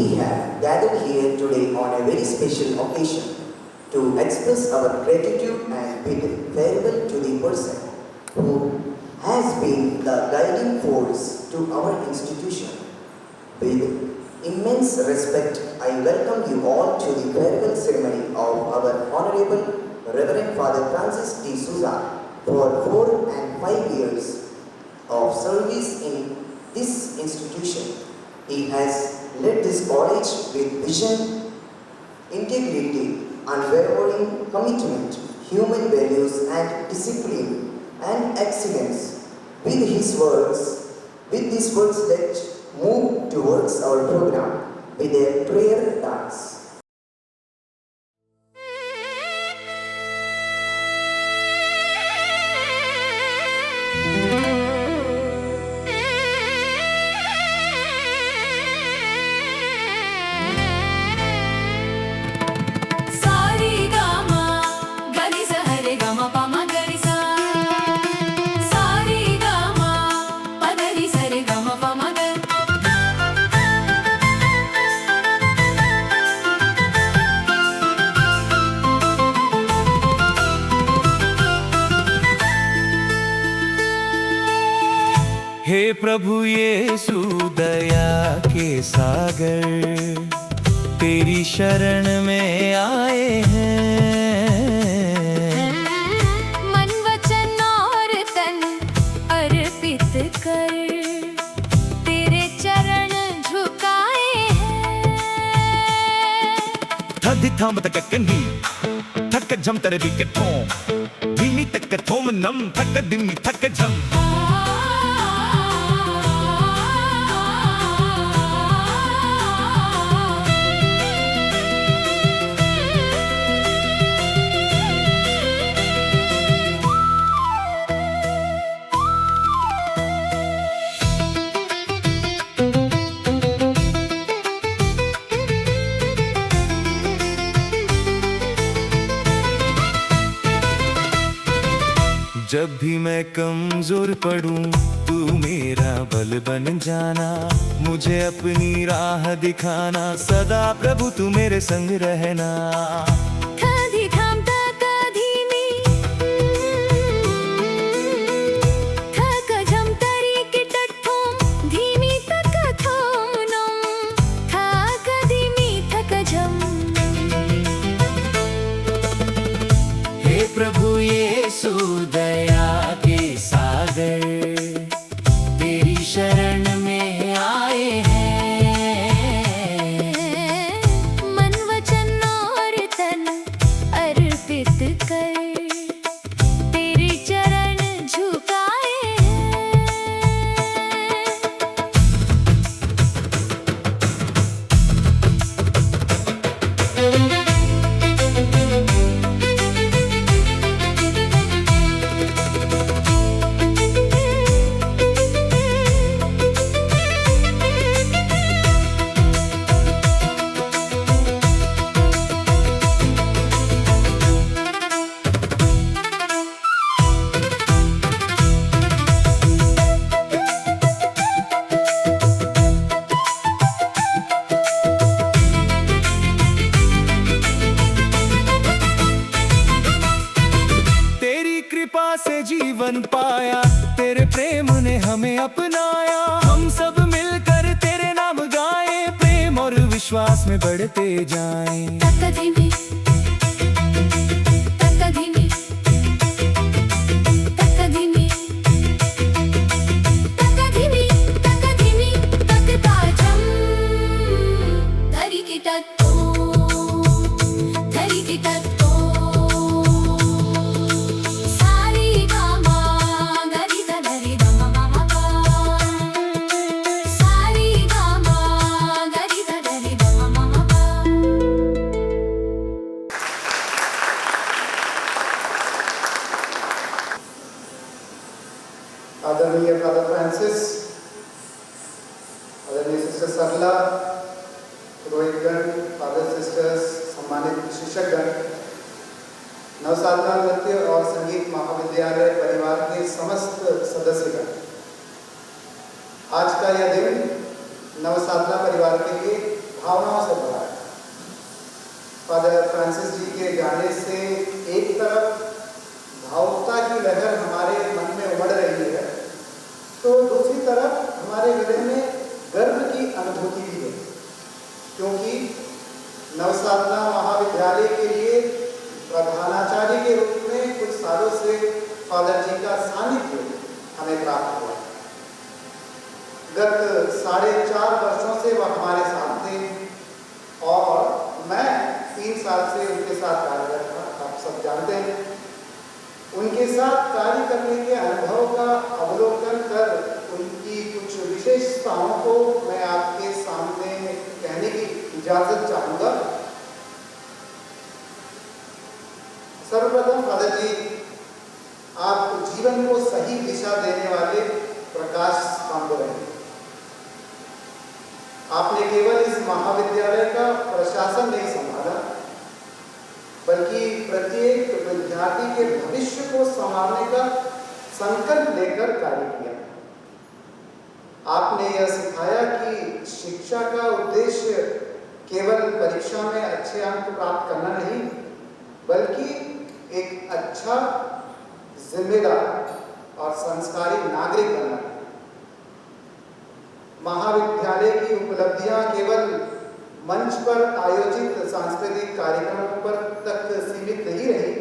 We have gathered here today on a very special occasion to express our gratitude and bid farewell to the person who has been the guiding force to our institution. With immense respect, I welcome you all to the farewell ceremony of our Honorable Reverend Father Francis D. Souza for 4 and 5 years of service in this institution. He has led this college with vision, integrity, unwavering commitment, human values and discipline and excellence. With these words, let's move towards our program with a prayer dance. हे प्रभु यीशु दया के सागर, तेरी शरण में आए हैं। मन वचन और तन अर्पित कर तेरे चरण झुकाए हैं। थदि थाम तक कन्ही थक जम तेरे बिके थोम धीमी तक थोम नम थक दिमी थक जम। जब भी मैं कमजोर पड़ूं तू मेरा बल बन जाना, मुझे अपनी राह दिखाना, सदा प्रभु तू मेरे संग रहना। कधी थांबता कधी मी थक जमतरी किटट थोम धीमी तक थोमनम थक धीमी थक जम। हे प्रभु यीशु दया के सागर, तेरी शरण में आए हैं। मन वचन और तन अर्पित कर तेरे चरण झुकाए हैं। कृपा से जीवन पाया, तेरे प्रेम ने हमें अपनाया। हम सब मिलकर तेरे नाम गाएं, प्रेम और विश्वास में बढ़ते जाएं। तक धीमी तक धीमी तक धीमी तक धीमी तक धीमी तक ताजम धरी की टट्टो धरी की टट्टो। आदरणीय फादर फ्रांसिस, आदरणीय सिस्टर सरला, पुरोहितगण, फादर सिस्टर्स, सम्मानित शिक्षकगण, नवसाधना नृत्य और संगीत महाविद्यालय परिवार के समस्त सदस्यगण, आज का यह दिन नवसाधना परिवार के लिए भावनाओं से भरा है। फादर फ्रांसिस जी के जाने से एक तरफ भावुकता की लहर हमारे मन में उमड़ रही है, तो दूसरी तरफ हमारे हृदय में गर्व की अनुभूति भी है, क्योंकि नवसाधना महाविद्यालय के लिए प्रधानाचार्य के रूप में कुछ सालों से फादर जी का सानिध्य हमें प्राप्त हुआ। गत 4.5 वर्षों से वह हमारे साथ थे और मैं 3 साल से उनके साथ कार्यरत था। आप सब जानते हैं, उनके साथ कार्य करने के अनुभव का अवलोकन कर उनकी कुछ विशेषताओं को मैं आपके सामने कहने की इजाजत चाहूँगा। सर्वप्रथम फादर जी, आप जीवन को सही दिशा देने वाले प्रकाश स्तंभ रहे। आपने केवल इस महाविद्यालय का प्रशासन नहीं संभाला, बल्कि प्रत्येक विद्यार्थी के भविष्य को संभालने का संकल्प लेकर कार्य किया। आपने यह सिखाया कि शिक्षा का उद्देश्य केवल परीक्षा में अच्छे अंक प्राप्त करना नहीं, बल्कि एक अच्छा, जिम्मेदार और संस्कारी नागरिक बनना है। महाविद्यालय की उपलब्धियां केवल मंच पर आयोजित सांस्कृतिक कार्यक्रमों पर तक सीमित नहीं रही,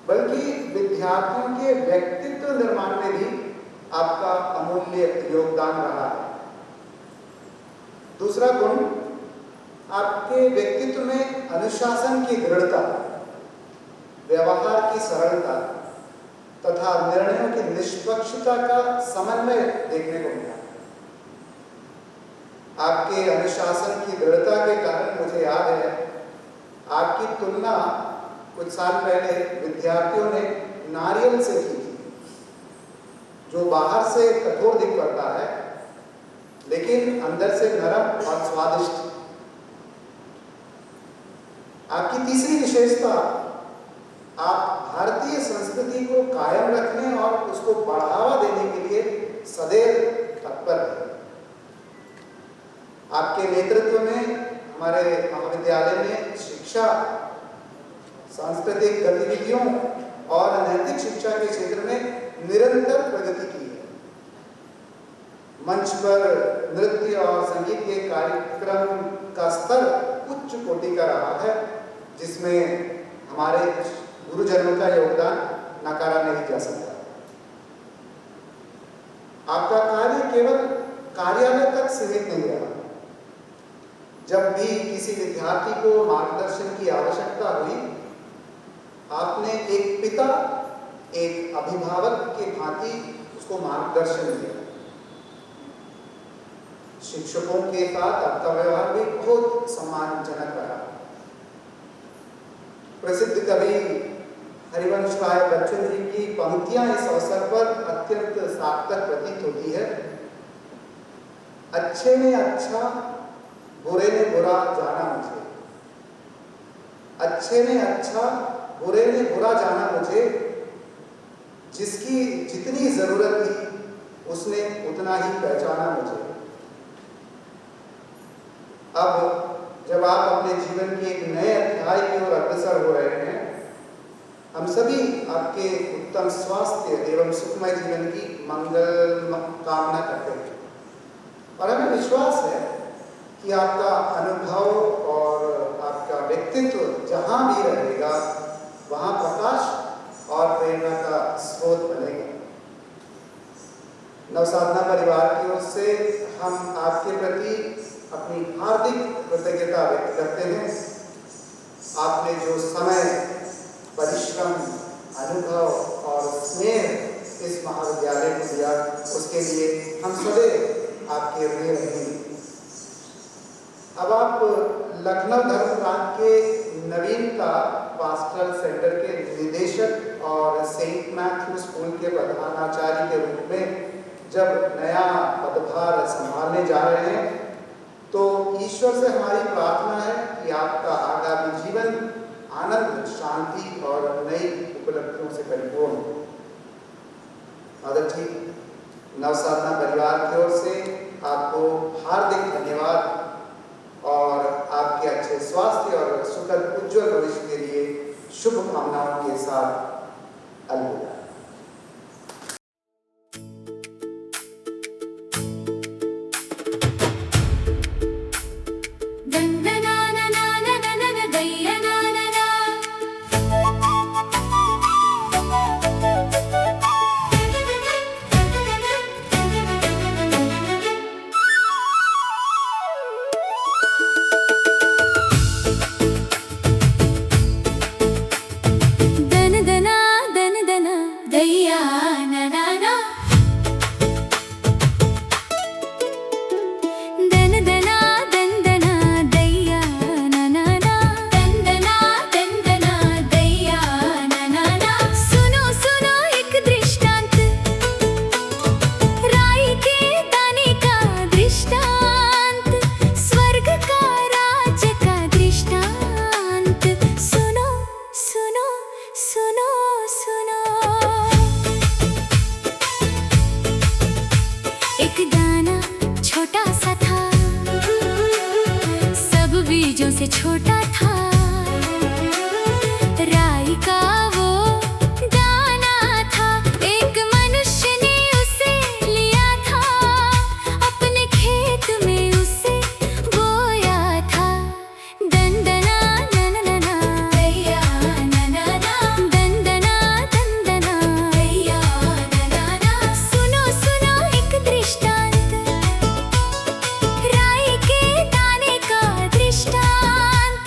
बल्कि विद्यार्थियों के व्यक्तित्व निर्माण में भी आपका अमूल्य योगदान रहा है। दूसरा गुण, आपके व्यक्तित्व में अनुशासन की दृढ़ता, व्यवहार की सरलता तथा निर्णयों की निष्पक्षता का समन्वय देखने को मिला। आपके अनुशासन की दृढ़ता के कारण मुझे याद है, आपकी तुलना कुछ साल पहले विद्यार्थियों ने नारियल से की थी, जो बाहर से कठोर दिख पड़ता है लेकिन अंदर से नरम और स्वादिष्ट। आपकी तीसरी विशेषता, आप भारतीय संस्कृति को कायम रखने और उसको बढ़ावा देने के लिए सदैव तत्पर हैं। आपके नेतृत्व में हमारे महाविद्यालय ने शिक्षा, सांस्कृतिक गतिविधियों और नैतिक शिक्षा के क्षेत्र में निरंतर प्रगति की है। मंच पर नृत्य और संगीत के कार्यक्रम का स्तर उच्च कोटि का रहा है, जिसमें हमारे गुरुजनों का योगदान नकारा नहीं जा सकता। आपका कार्य केवल कार्यालय तक सीमित नहीं रहा। जब भी किसी विद्यार्थी को मार्गदर्शन की आवश्यकता हुई, आपने एक पिता, एक अभिभावक के भांति उसको मार्गदर्शन दिया। शिक्षकों के साथ आपका व्यवहार भी बहुत सम्मानजनक रहा। प्रसिद्ध कवि हरिवंश राय बच्चन जी की पंक्तियां इस अवसर पर अत्यंत सार्थक प्रतीत होती है। अच्छे ने अच्छा, बुरे ने बुरा जाना मुझे। अच्छे ने अच्छा, बुरे ने बुरा जाना मुझे। जिसकी जितनी जरूरत थी उसने उतना ही पहचाना मुझे। अब जब आप अपने जीवन के एक नए अध्याय की ओर अग्रसर हो रहे हैं, हम सभी आपके उत्तम स्वास्थ्य एवं सुखमय जीवन की मंगल कामना करते हैं और हमें विश्वास है कि आपका अनुभव और आपका व्यक्तित्व जहाँ भी रहेगा, वहाँ प्रकाश और प्रेरणा का स्रोत बनेगा। नवसाधना परिवार की ओर से हम आपके प्रति अपनी हार्दिक कृतज्ञता व्यक्त करते हैं। आपने जो समय, परिश्रम, अनुभव और स्नेह इस महाविद्यालय को दिया, उसके लिए हम सदैव आपके ऋणी रहेंगे। अब आप लखनऊ धर्म प्रांत के नवीनता पास्टरल सेंटर के निदेशक और सेंट मैथ्यू स्कूल के प्रधानाचार्य के रूप में जब नया पदभार संभालने जा रहे हैं, तो ईश्वर से हमारी प्रार्थना है कि आपका आगामी जीवन आनंद, शांति और नई उपलब्धियों से परिपूर्ण हो। फादर जी, नवसाधना परिवार की ओर से आपको हार्दिक धन्यवाद और शुभकामनाओं के साथ अलविदा। दन्दनाननानननन दैयनानना दनदना दनदना दैयाननाना दनदना दन्दना दैयाननाना दन्दना दन्दना दैयाननाना सुनो सुनो एक दृष्टांत राई के दाने का दृष्टांत स्वर्ग का राज्य का दृष्टांत सुनो सुनो सुनो सुनो एक दाना छोटा सा था सब बीजों से छोटा था राई का वो दाना था एक मनुष्य ने उसे लिया था अपने खेत में उसे बोया था दन्दना नननना दैयाननाना दन्दना दन्दना दैयाननाना सुनो सुनो एक दृष्टांत राई के दाने का दृष्टांत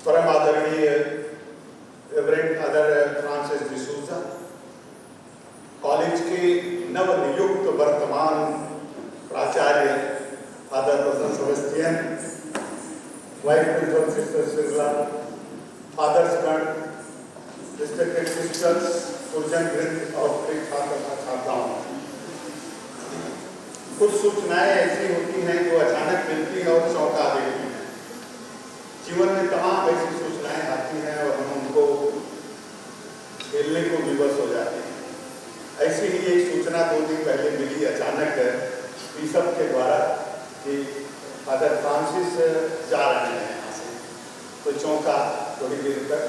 परम आदरणीय reverend father Francis D'Souza, college के नवनियुक्त वर्तमान प्राचार्य father Rojan Sebastian, vice principal sister Sirla, फादर्सगण, रिस्पेक्टेड सिस्टर्स, पुरजन वृंद और छात्राओं, कुछ सूचनाएं ऐसी होती हैं जो अचानक मिलती हैं और चौंका देती हैं। जीवन में तमाम ऐसी सूचनाएं आती हैं और हम उनको खेलने को विवश हो जाते हैं। ऐसी ही एक सूचना 2 दिन पहले मिली अचानक बिशप के द्वारा कि फादर फ्रांसिस जा रहे हैं यहाँ से, तो चौंका थोड़ी देर तक,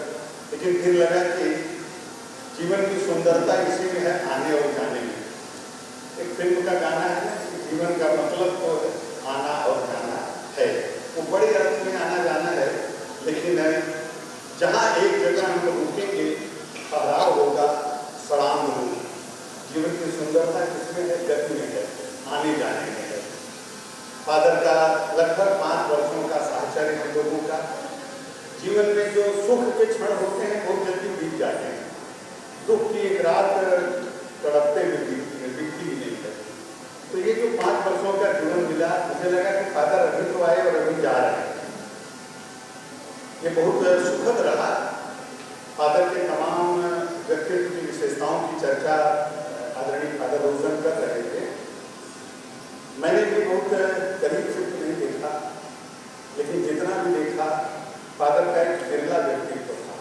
लेकिन फिर लगा कि जीवन की सुंदरता इसी में है, आने और जाने में। एक फिल्म का गाना है ना, जीवन का मतलब तो आना और जाना है, वो बड़े अर्थ में आना जाना है, लेकिन जहाँ एक जगह हम लोग रुकेंगे, ठहराव होगा, सड़ांग होगी। जीवन की सुंदरता किसमें है? गति में है, आने जाने में है। फादर का लगभग 5 वर्षों का साहचर्य हम लोगों का। जीवन में जो सुख के क्षण होते हैं बहुत जल्दी बीत जाते हैं, दुख की एक रात तड़पते हुए बीतती है, बीतती ही नहीं है। तो ये जो 5 वर्षों का जीवन मिला, मुझे लगा कि फादर अभी तो आए और अभी जा रहे हैं। ये बहुत सुखद रहा। फादर के तमाम व्यक्तित्व की विशेषताओं की चर्चा आदरणीय फादर रोजन कर रहे थे। मैंने भी बहुत करीब से तो नहीं देखा, लेकिन जितना भी देखा, फादर का एक बिरला व्यक्तित्व था।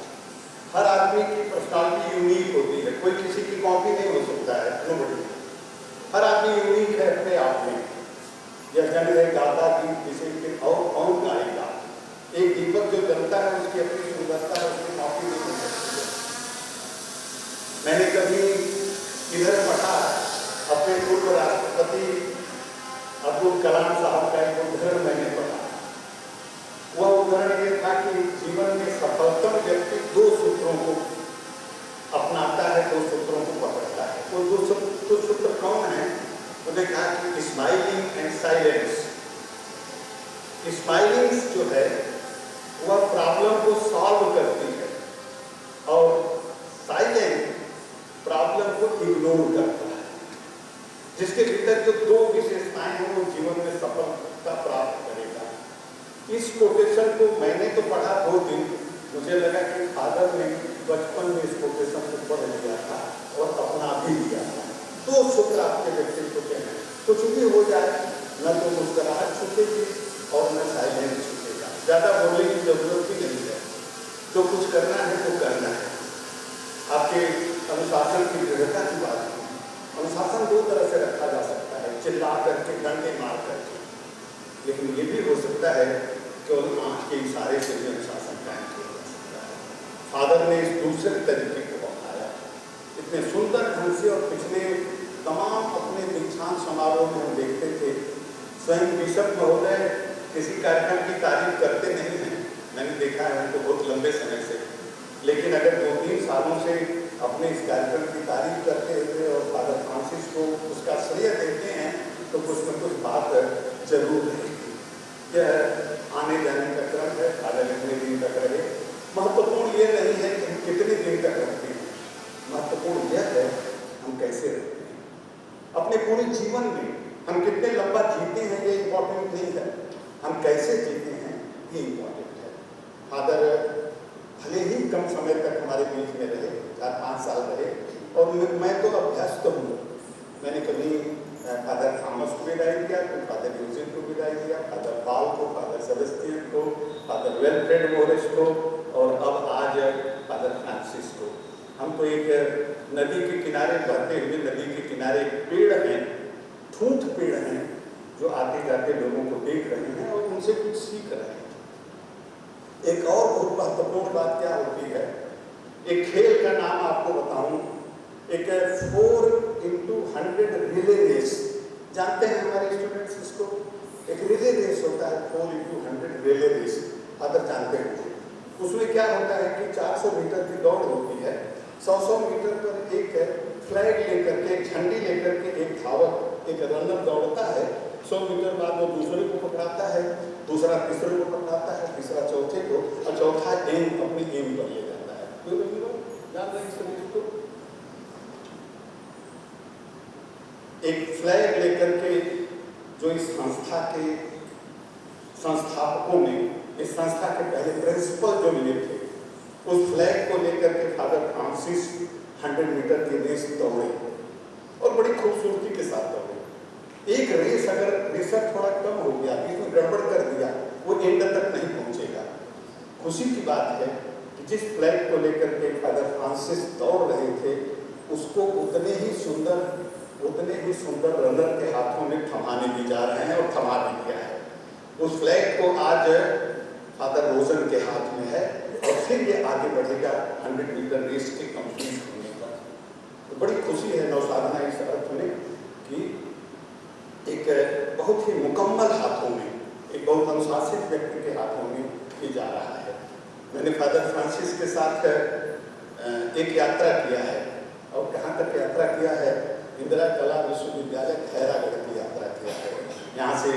हर आदमी की पर्सनालिटी यूनिक होती है, कोई किसी की कॉपी नहीं हो सकता है, नोबडी। हर आदमी यूनिक है अपने आप में। यह जन है गाता गीत जिसे फिर और कौन गाएगा। एक दीपक जो जलता है उसकी अपनी सुंदरता है, उसकी कॉपी नहीं हो सकती है। मैंने कभी इधर पढ़ा, अपने पूर्व राष्ट्रपति अब्दुल कलाम साहब का एक उदाहरण मैंने पढ़ा। वह उदाहरण ये था कि जीवन में सफलतम व्यक्ति 2 सूत्रों को अपनाता है, 2 सूत्रों को पकड़ता है। वो 2 सूत्र कौन है? उन्होंने कहा कि स्माइलिंग एंड साइलेंस। स्माइलिंग जो है वह प्रॉब्लम को सॉल्व करती है, और साइलेंस प्रॉब्लम को इग्नोर करता है। जिसके भीतर जो 2 विशेषताएं हैं वो जीवन में सफलता प्राप्त करेगा। इस कोटेशन को मैंने तो पढ़ा 2 दिन, मुझे लगा कि फादर ने बचपन में इस कोटेशन को पढ़ लिया था और अपना भी लिया था। 2 सूत्र आपके व्यक्तित्व के हैं, कुछ भी हो जाए, न तो मुस्कुराहट छूटेगी और न साइलेंस छूटेगा। ज़्यादा बोलने की जरूरत भी नहीं है, जो कुछ करना है वो करना है। आपके अनुशासन की दृढ़ता की बात है। अनुशासन 2 तरह से रखा जा सकता है, चिल्ला करके, डंडे मार करके, लेकिन ये भी हो सकता है केवल आँख के इशारे से भी अनुशासन कायम किया जा सकता है। फादर ने इस दूसरे तरीके को अपनाया इतने सुंदर ढंग से, और पिछले तमाम अपने दीक्षांत समारोह में हम देखते थे, स्वयं बिशप महोदय किसी कार्यक्रम की तारीफ करते नहीं हैं। मैंने देखा है उनको बहुत लंबे समय से, लेकिन अगर 2-3 सालों से अपने इस कार्यक्रम की तारीफ करते हुए और फादर फ्रांसिस को उसका श्रेय देते हैं, तो कुछ न कुछ बात जरूर रहेगी। यह आने जाने का क्रम है, फादर कितने दिन तक रहे। महत्वपूर्ण ये नहीं है कि हम कितने दिन तक रहते हैं, महत्वपूर्ण यह है हम कैसे रहते हैं। अपने पूरे जीवन में हम कितने लंबा जीते हैं ये इम्पोर्टेंट नहीं है, हम कैसे जीते हैं ये इम्पोर्टेंट है। फादर भले ही कम समय तक हमारे बीच में रहे, 4-5 साल रहे, और मैं तो अभ्यस्त हूँ। मैंने कभी फादर थॉमस को विदाई दिया, तो फादर यूजिन को विदाई दिया, फादर पॉल को, फादर सेबेस्टियन को, फादर विल्फ्रेड मोरिस को, और अब आज फादर फ्रांसिस को। हम तो एक नदी के किनारे, बहते हुए नदी के किनारे एक पेड़ हैं, ठूंठ पेड़ हैं, जो आते जाते लोगों को देख रहे हैं और उनसे कुछ सीख रहे हैं। एक और बहुत महत्वपूर्ण बात क्या होती है, एक खेल का नाम आपको बताऊं, एक 4x100 रिले रेस। जानते हैं हमारे स्टूडेंट्स इसको? एक रिले रेस होता है, 4x100 रिले रेस, अगर जानते हैं। उसमें क्या होता है कि 400 मीटर की दौड़ होती है। 100 मीटर पर एक फ्लैग लेकर के, एक झंडी लेकर के एक धावक, एक रनर दौड़ता है। 100 मीटर बाद वो दूसरे को पकड़ाता है, दूसरा तीसरे को पकड़ाता है, तीसरा चौथे को, और चौथा एम अपने एम पर ले जाता है। तो जान रहे हैं इस चीज को। एक फ्लैग लेकर के जो इस संस्था के संस्थापकों ने, इस संस्था के पहले प्रिंसिपल जो मिले थे, उस फ्लैग को लेकर के फादर फ्रांसिस 100 मीटर की रेस दौड़े और बड़ी खूबसूरती के साथ दौड़े। एक रेस अगर रेसर थोड़ा कम हो गया, इसमें गड़बड़ कर दिया, वो एंड तक नहीं पहुंचेगा। खुशी की बात है कि जिस फ्लैग को लेकर के फादर फ्रांसिस दौड़ रहे थे, उसको उतने ही सुंदर रनर के हाथों में थमाने भी जा रहे हैं और थमा भी दिया है। उस फ्लैग को आज फादर रोजन के हाथ में है और फिर ये आगे बढ़ेगा 100 मीटर रेस के कंप्लीट होने पर। तो बड़ी खुशी है नौसाधना इस अर्थ में कि एक बहुत ही मुकम्मल हाथों में, एक बहुत अनुशासित व्यक्ति के हाथों में ये जा रहा है। मैंने फादर फ्रांसिस के साथ एक यात्रा किया है और कहाँ तक यात्रा किया है, इंदिरा कला विश्वविद्यालय खैरागढ़ की यात्रा किया है। यहाँ से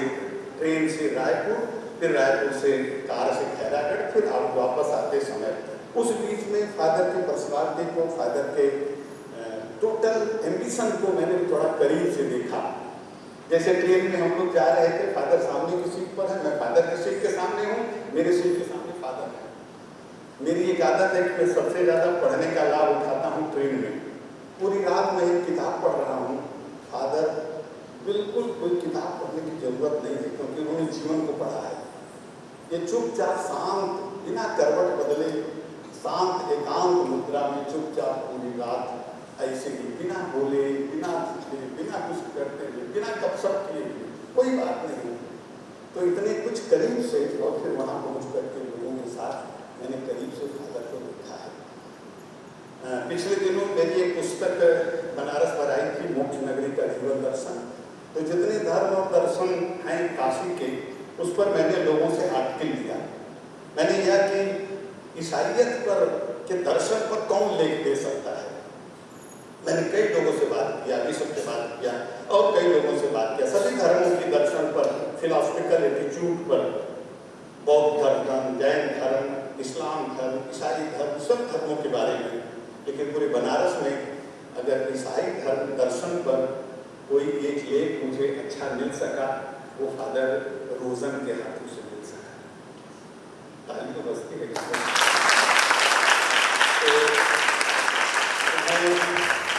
ट्रेन से रायपुर, फिर रायपुर से कार से खैरागढ़, फिर आप वापस आते समय उस बीच में फादर की पर्सनालिटी को, फादर के टोटल एम्बिशन को मैंने थोड़ा करीब से देखा। जैसे ट्रेन में हम लोग जा रहे थे, फादर सामने की सीट पर है, मैं फादर की सीट के सामने हूँ, मेरे सीट के सामने फादर है। मेरी एक आदत है कि मैं सबसे ज़्यादा पढ़ने का लाभ उठाता हूँ ट्रेन में। पूरी रात में एक किताब पढ़ रहा हूँ, फादर बिल्कुल कोई किताब पढ़ने की जरूरत नहीं है क्योंकि उन्होंने जीवन को पढ़ा है। ये चुपचाप शांत, बिना करवट बदले, शांत एकांत मुद्रा में चुपचाप पूरी रात ऐसे ही बिना बोले, बिना कुछ करते हुए, बिना गपशप किए हुए, कोई बात नहीं। तो इतने कुछ करीब से और फिर वहाँ पहुँच करके लोगों के साथ मैंने करीब से फादर को देखा है। पिछले दिनों मेरी एक पुस्तक बनारस पर आई थी, मोक्ष नगरी का जीवन दर्शन। तो जितने धर्म और दर्शन हैं काशी के, उस पर मैंने लोगों से आर्टिकल लिया। मैंने यह कि ईसाइयत पर के दर्शन पर कौन लेख दे सकता है। मैंने कई लोगों से बात किया, बिशप से बात किया और कई लोगों से बात किया, सभी धर्मों के दर्शन पर, फिलॉसफिकल एटीट्यूड पर, बौद्ध धर्म, जैन धर्म, इस्लाम धर्म, ईसाई धर्म, सब धर्मों के बारे में। लेकिन पूरे बनारस में अगर ईसाई धर्म दर्शन पर कोई एक लेख मुझे अच्छा मिल सका, वो फादर रोजन के हाथों से मिल सका। ताली तो बजती है। तो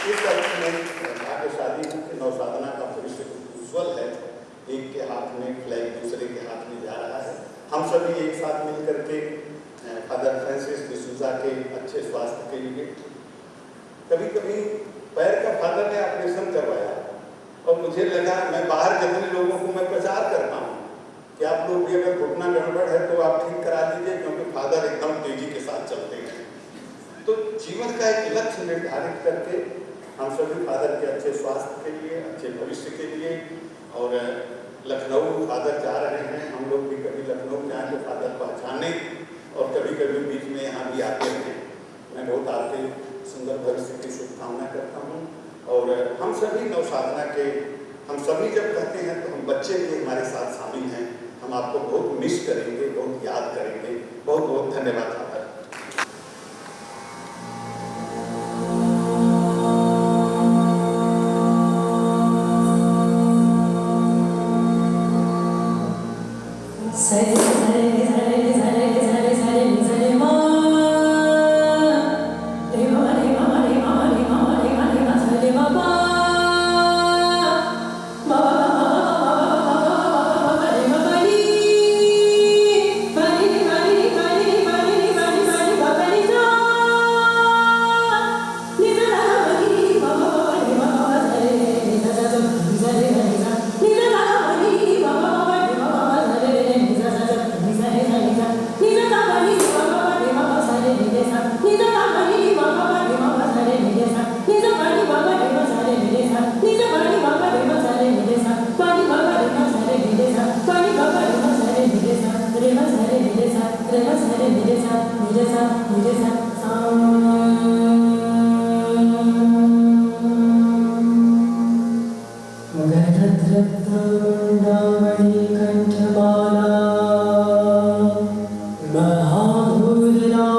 इस अर्थ में भाग्यशाली हूँ कि नौसाधना का भविष्य उज्ज्वल है। एक के हाथ में फ्लैग, दूसरे के हाथ में जा रहा है। हम सभी एक साथ मिल करके फादर फ्रांसिस डिसूजा के अच्छे स्वास्थ्य के लिए, कभी कभी पैर का फादर ने ऑपरेशन करवाया और मुझे लगा, मैं बाहर जितने लोगों को मैं प्रचार करता हूँ कि आप लोग भी अगर घुटना गड़बड़ है तो आप ठीक करा दीजिए, क्योंकि फादर एकदम तेजी के साथ चलते हैं। तो जीवन का एक लक्ष्य निर्धारित करके हम सभी फादर के अच्छे स्वास्थ्य के लिए, अच्छे भविष्य के लिए, और लखनऊ फादर जा रहे हैं, हम लोग भी कभी लखनऊ जाएँ तो फादर पहचाने, और कभी कभी बीच में यहाँ भी आते हैं। मैं बहुत आपके सुंदर भविष्य की शुभकामना करता हूँ। और हम सभी नौसाधना के, हम सभी जब कहते हैं तो हम बच्चे भी हमारे साथ शामिल हैं। हम आपको बहुत मिस करेंगे, बहुत याद करेंगे। बहुत बहुत धन्यवाद फादर। Mahadurna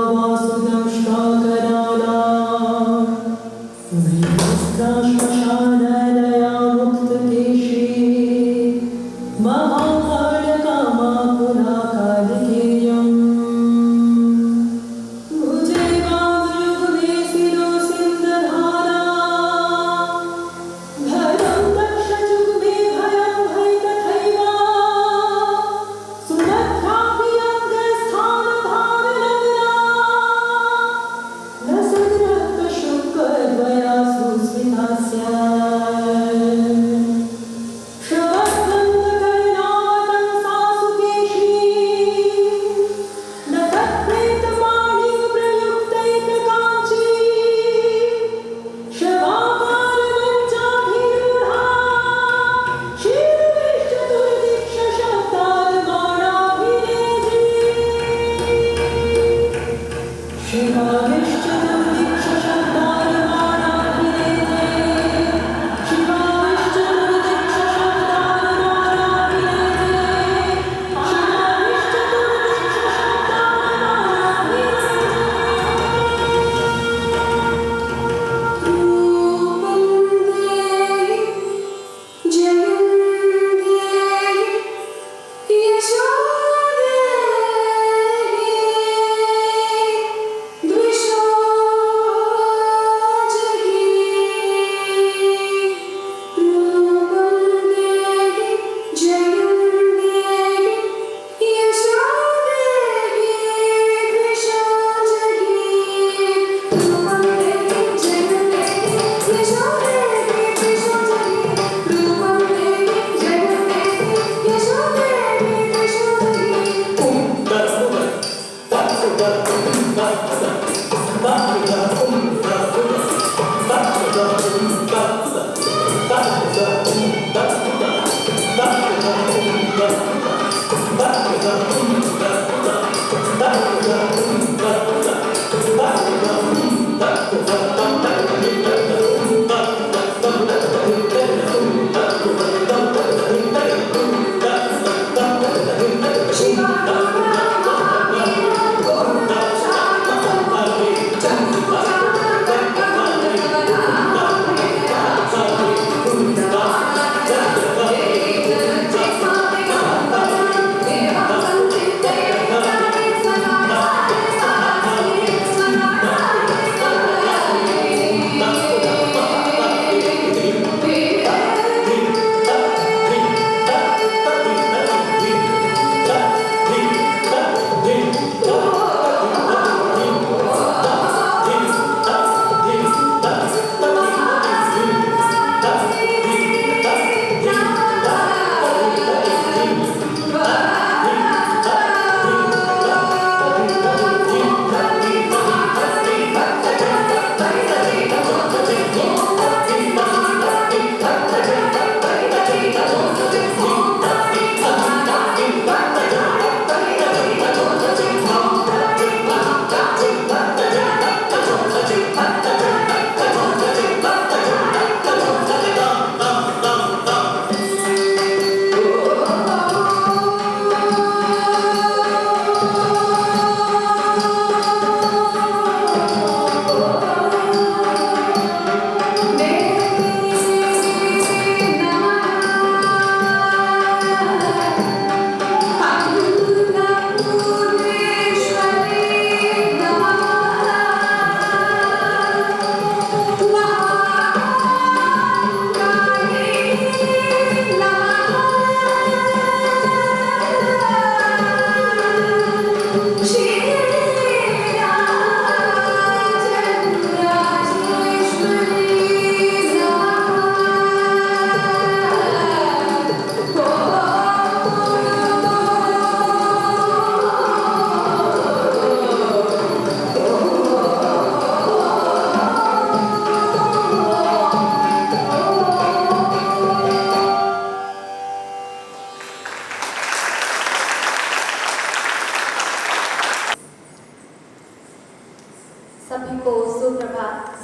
सभी को सुप्रभात।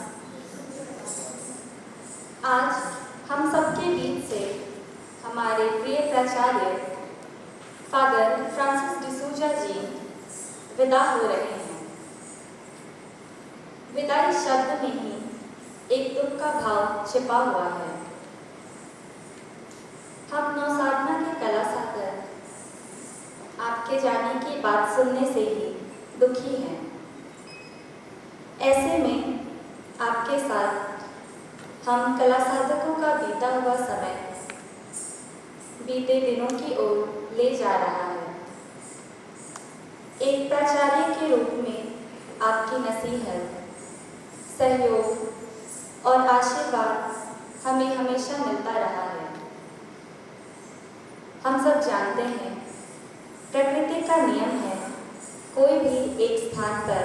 आज हम सबके बीच से हमारे प्रिय प्राचार्य फादर फ्रांसिस डिसूजा जी विदा हो रहे हैं। विदाई शब्द में ही एक दुख का भाव छिपा हुआ है। हम नवसाधना के कला सागर आपके जाने की बात सुनने से ही दुखी हैं। ऐसे में आपके साथ हम कला साधकों का बीता हुआ समय बीते दिनों की ओर ले जा रहा है। एक प्राचार्य के रूप में आपकी नसीहत, सहयोग और आशीर्वाद हमें हमेशा मिलता रहा है। हम सब जानते हैं, प्रकृति का नियम है, कोई भी एक स्थान पर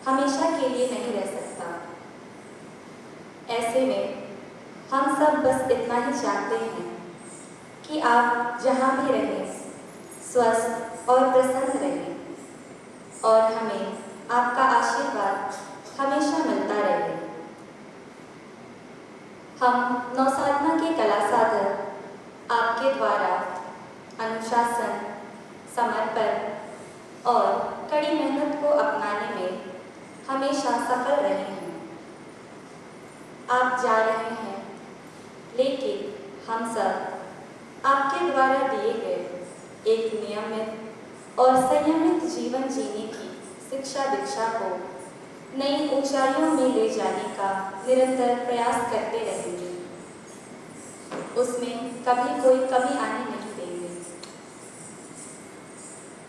हमेशा के लिए नहीं रह सकता। ऐसे में हम सब बस इतना ही चाहते हैं कि आप जहाँ भी रहें स्वस्थ और प्रसन्न रहें और हमें आपका आशीर्वाद हमेशा मिलता रहे। हम नौसाधना के कला साधक आपके द्वारा अनुशासन, समर्पण और कड़ी मेहनत को अपनाने में हमेशा सफल रहे हैं। आप जा रहे हैं, लेकिन हम सब आपके द्वारा दिए गए एक नियमित और संयमित जीवन जीने की शिक्षा दीक्षा को नई ऊंचाइयों में ले जाने का निरंतर प्रयास करते रहेंगे। उसमें कभी कोई कमी आने नहीं देंगे।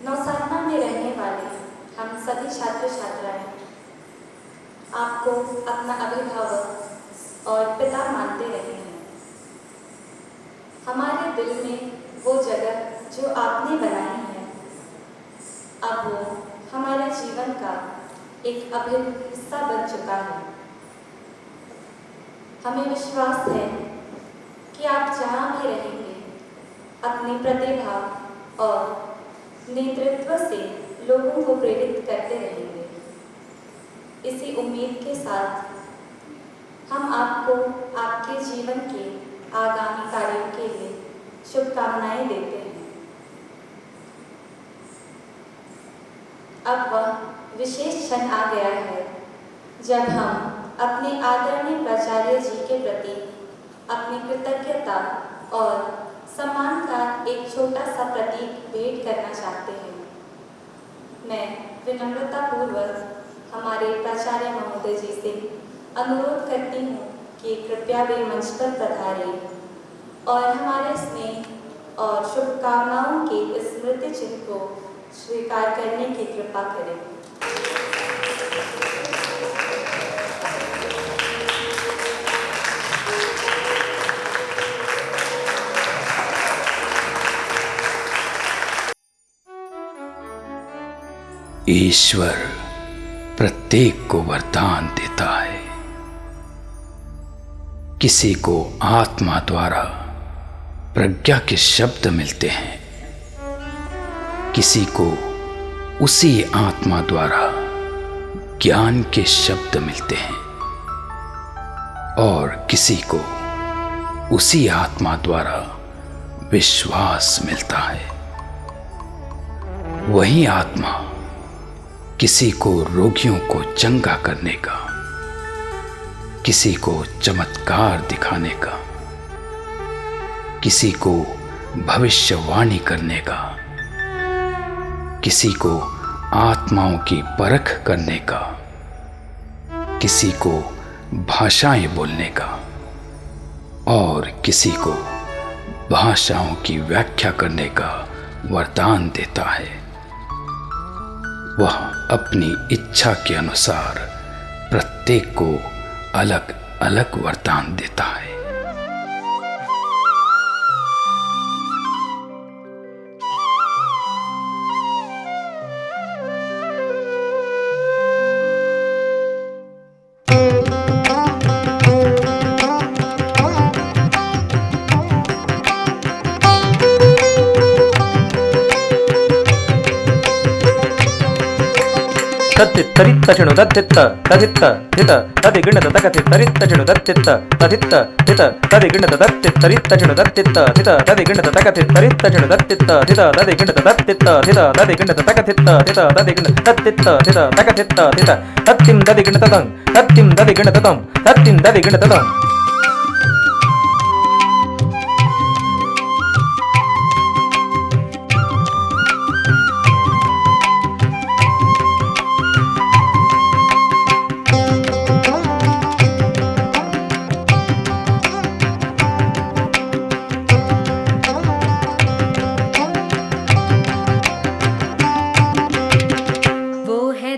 नौसाधना में रहने वाले हम सभी छात्र छात्राएं आपको अपना अभिभावक और पिता मानते रहे हैं। हमारे दिल में वो जगह जो आपने बनाई है, अब वो हमारे जीवन का एक अभिन्न हिस्सा बन चुका है। हमें विश्वास है कि आप जहाँ भी रहेंगे अपनी प्रतिभा और नेतृत्व से लोगों को प्रेरित करते रहेंगे। इसी उम्मीद के साथ हम आपको आपके जीवन के आगामी कार्यों के लिए शुभकामनाएं देते हैं। अब वह विशेष क्षण आ गया है जब हम अपने आदरणीय प्राचार्य जी के प्रति अपनी कृतज्ञता और सम्मान का एक छोटा सा प्रतीक भेंट करना चाहते हैं। मैं विनम्रतापूर्वक हमारे प्राचार्य महोदय जी से अनुरोध करती हूँ कि कृपया वे मंच पर पधारें और हमारे स्नेह और शुभकामनाओं के इस स्मृति चिन्ह को स्वीकार करने की कृपा करें। ईश्वर प्रत्येक को वरदान देता है। किसी को आत्मा द्वारा प्रज्ञा के शब्द मिलते हैं, किसी को उसी आत्मा द्वारा ज्ञान के शब्द मिलते हैं और किसी को उसी आत्मा द्वारा विश्वास मिलता है। वही आत्मा किसी को रोगियों को चंगा करने का, किसी को चमत्कार दिखाने का, किसी को भविष्यवाणी करने का, किसी को आत्माओं की परख करने का, किसी को भाषाएं बोलने का और किसी को भाषाओं की व्याख्या करने का वरदान देता है। वह अपनी इच्छा के अनुसार प्रत्येक को अलग अलग वरदान देता है। तत्तित्तरित्त चिणु तत्तित्त तदित्त थित तदिगिणत तकतित्तरित्त चिणु तत्तित्त तदित्त थित तदिगिणत तत्तित्तरित्त चिणु तत्तित्त थित तदिगिणत तकतित्तरित्त चिणु तत्तित्त थित तदिगिणत तत्तित्त थित तदिगिणत तकतित्त थित तदिगिणत तत्तित्त थित तकतित्त थित तत्तिं तदिगिणततं तत्तिं तदिगिणततं तत्तिं तदिगिणततं।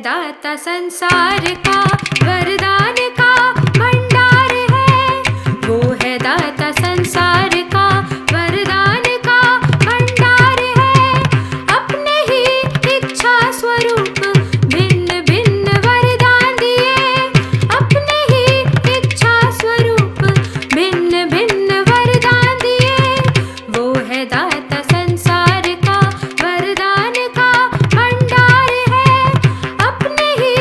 दाता संसार का वरदान का भंडार है, वो है दाता संसार का वरदान का भंडार है। अपने ही इच्छा स्वरूप भिन्न भिन्न वरदान दिए, अपने ही इच्छा स्वरूप भिन्न भिन्न वरदान दिए। वो है दाता संसार का वरदान का भंडार है, अपने ही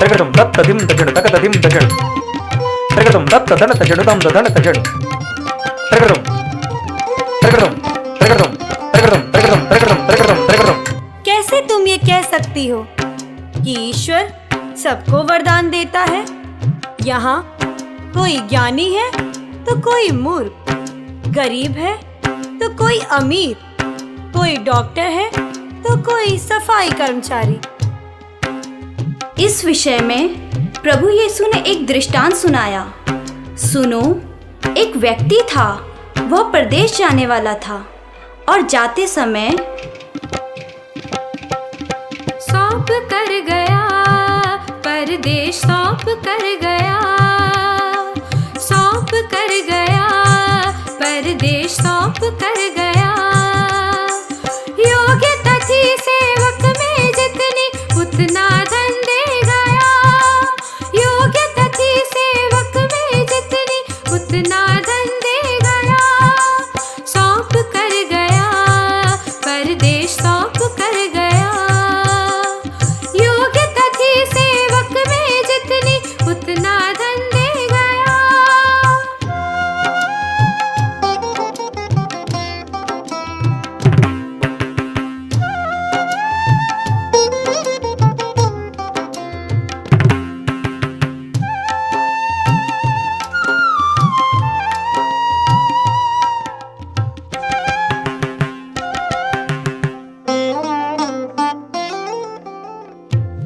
तर्गतुम तत्त धिम तजण तकत धिम तजण तर्गतुम तत्त धन तजण दम धन तजण तर्गतुम तर्गतुम तर्गतुम तर्गतुम तर्गतुम तर्गतुम तर्गतुम तर्गतुम। कैसे तुम ये कह सकती हो कि ईश्वर सबको वरदान देता है? यहाँ कोई ज्ञानी है तो कोई मूर्ख, गरीब है तो कोई अमीर, कोई डॉक्टर है तो कोई सफाई कर्मचारी। इस विषय में प्रभु यीशु ने एक दृष्टांत सुनाया। सुनो, एक व्यक्ति था, वह परदेश जाने वाला था और जाते समय सौंप कर गया, परदेश सौंप कर गया, सौंप कर गया, परदेश सौंप कर गया। योग्यता थी सेवक में जितनी, उतना धन दे गया। योग्यता थी सेवक में जितनी, उतना धन दे गया। सौंप कर गया, परदेश सौंप कर गया। योग्यता थी सेवक में जितनी, उतना धन दे गया।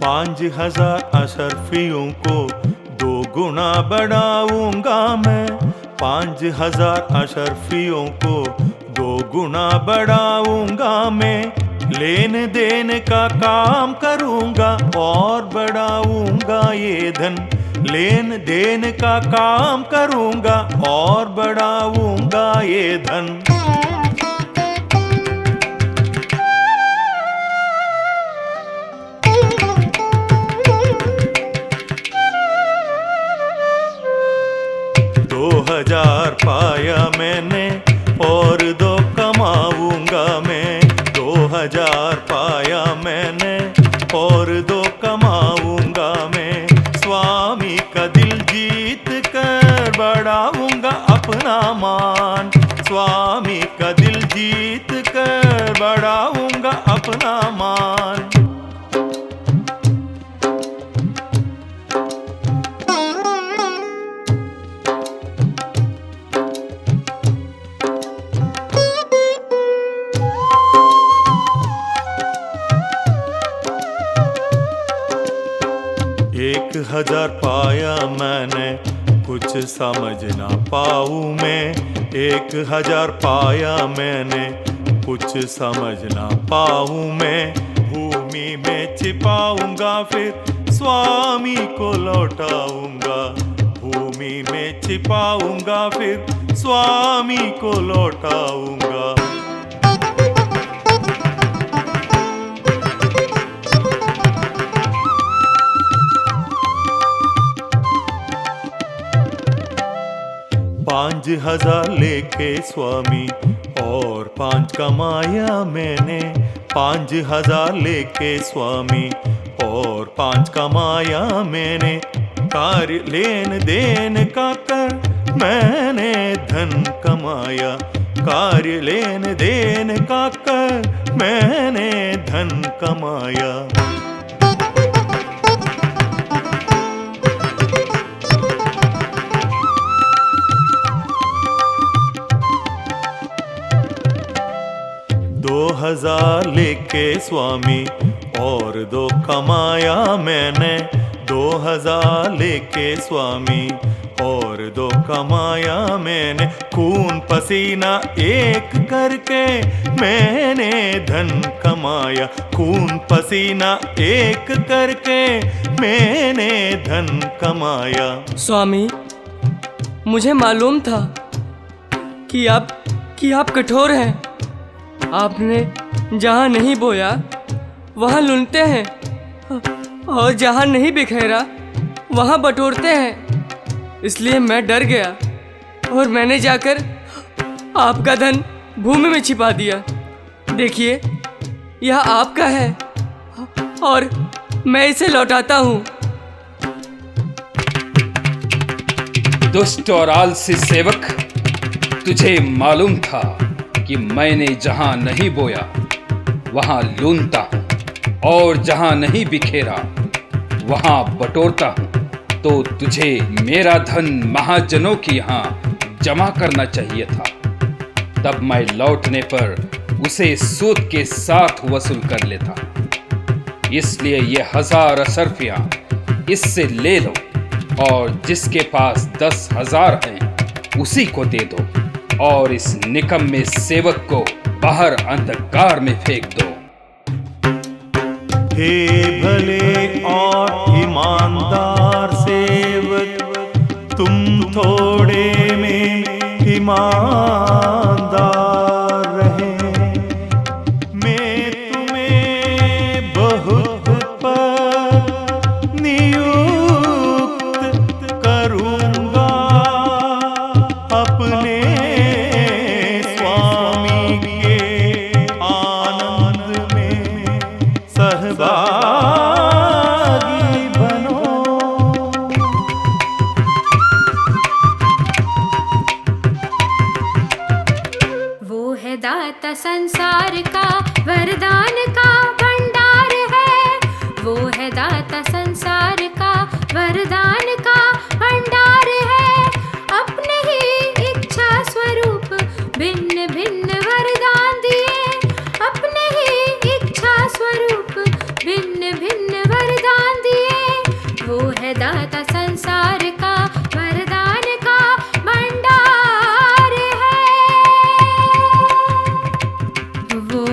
पाँच हजार अशरफियों को 2 गुना बढ़ाऊंगा मैं। 5000 अशरफियों को 2 गुना बढ़ाऊंगा मैं। लेन देन का काम करूंगा और बढ़ाऊंगा ये धन। लेन देन का काम करूंगा और बढ़ाऊंगा ये धन। हजार पाया मैंने और 2 कमाऊंगा मैं। 2000 पाया मैंने और 2 कमाऊंगा मैं। स्वामी का दिल जीत कर बढ़ाऊंगा अपना मान। स्वामी का दिल जीत कर बढ़ाऊंगा अपना मान। एक 1000 पाया मैंने, कुछ समझ ना पाऊँ मैं। 1000 पाया मैंने, कुछ समझ ना पाऊँ मैं। भूमि में छिपाऊंगा फिर स्वामी को लौटाऊंगा। भूमि में छिपाऊंगा फिर स्वामी को लौटाऊंगा। 5000 लेके स्वामी और 5 कमाया मैंने। 5000 लेके स्वामी और 5 कमाया मैंने। कार्य लेन देन का कर मैंने धन कमाया। कार्य लेन देन का कर मैंने धन कमाया। दो 2000 लेके स्वामी और 2 कमाया मैंने। 2000 लेके स्वामी और 2 कमाया मैंने। खून पसीना एक करके मैंने धन कमाया। खून पसीना एक करके मैंने धन कमाया। स्वामी, मुझे मालूम था कि आप कठोर हैं। आपने जहाँ नहीं बोया वहाँ लुनते हैं और जहाँ नहीं बिखेरा वहाँ बटोरते हैं। इसलिए मैं डर गया और मैंने जाकर आपका धन भूमि में छिपा दिया। देखिए, यह आपका है और मैं इसे लौटाता हूँ। दुष्ट और आलसी सेवक, तुझे मालूम था कि मैंने जहां नहीं बोया वहां लूनता हूं, और जहां नहीं बिखेरा वहां बटोरता हूं। तो तुझे मेरा धन महाजनों की यहां जमा करना चाहिए था, तब मैं लौटने पर उसे सूद के साथ वसूल कर लेता। इसलिए ये 1000 अशर्फियां इससे ले लो, और जिसके पास 10,000 हैं उसी को दे दो, और इस निकम्मे सेवक को बाहर अंधकार में फेंक दो। हे भले और ईमानदार सेवक, तुम थोड़े में ईमानदार रहे, मैं तुम्हें बहुत पर नियुक्त करूँगा, अपने स्वामी के आनंद में सहभागी बनो। वो है दाता संसार का, वरदान का भंडार है। वो है दाता संसार का, वरदान का भंडार है। अपने ही इच्छा स्वरूप भिन्न भिन्न वरदान दिए, अपने ही इच्छा स्वरूप भिन्न भिन्न वरदान दिए। वो है दाता संसार का, वरदान का भंडार है। वो